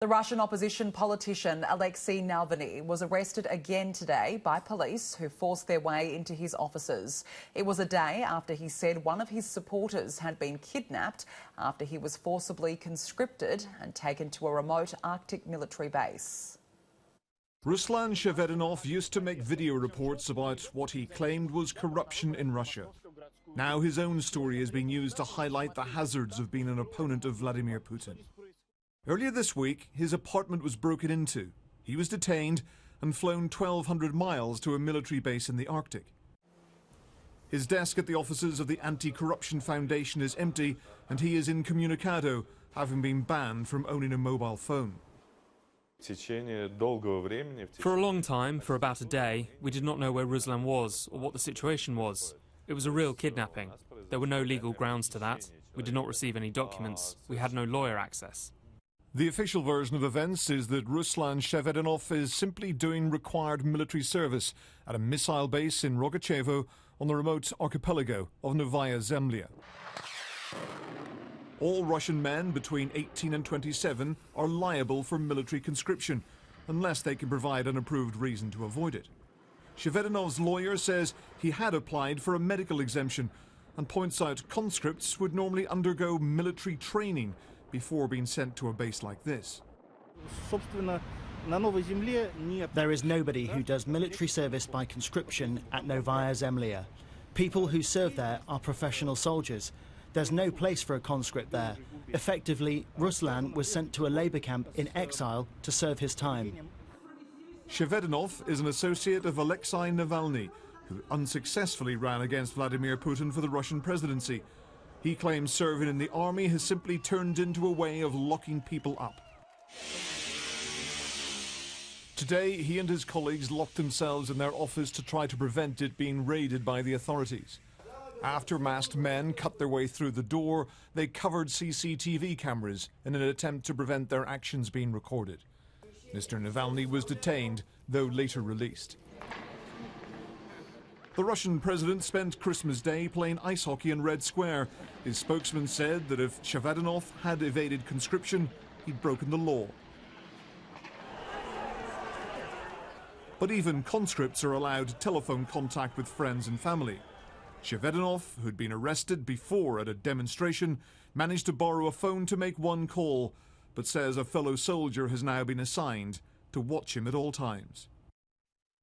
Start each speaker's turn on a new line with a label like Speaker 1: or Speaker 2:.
Speaker 1: The Russian opposition politician Alexei Navalny was arrested again today by police who forced their way into his offices. It was a day after he said one of his supporters had been kidnapped after he was forcibly conscripted and taken to a remote Arctic military base.
Speaker 2: Ruslan Shaveddinov used to make video reports about what he claimed was corruption in Russia. Now his own story is being used to highlight the hazards of being an opponent of Vladimir Putin. Earlier this week, his apartment was broken into. He was detained and flown 1,200 miles to a military base in the Arctic. His desk at the offices of the Anti-Corruption Foundation is empty, and he is incommunicado, having been banned from owning a mobile phone.
Speaker 3: For a long time, for about a day, we did not know where Ruslan was or what the situation was. It was a real kidnapping. There were no legal grounds to that. We did not receive any documents. We had no lawyer access.
Speaker 2: The official version of events is that Ruslan Shaveddinov is simply doing required military service at a missile base in Rogachevo on the remote archipelago of Novaya Zemlya. All Russian men between 18 and 27 are liable for military conscription, unless they can provide an approved reason to avoid it. Shaveddinov's lawyer says he had applied for a medical exemption and points out conscripts would normally undergo military training before being sent to a base like this.
Speaker 4: There is nobody who does military service by conscription at Novaya Zemlya. People who serve there are professional soldiers. There's no place for a conscript there. Effectively, Ruslan was sent to a labour camp in exile to serve his time.
Speaker 2: Shaveddinov is an associate of Alexei Navalny, who unsuccessfully ran against Vladimir Putin for the Russian presidency. He claims serving in the army has simply turned into a way of locking people up. Today, he and his colleagues locked themselves in their office to try to prevent it being raided by the authorities. After masked men cut their way through the door, they covered CCTV cameras in an attempt to prevent their actions being recorded. Mr. Navalny was detained, though later released. The Russian president spent Christmas Day playing ice hockey in Red Square. His spokesman said that if Shaveddinov had evaded conscription, he'd broken the law. But even conscripts are allowed telephone contact with friends and family. Shaveddinov, who'd been arrested before at a demonstration, managed to borrow a phone to make one call, but says a fellow soldier has now been assigned to watch him at all times.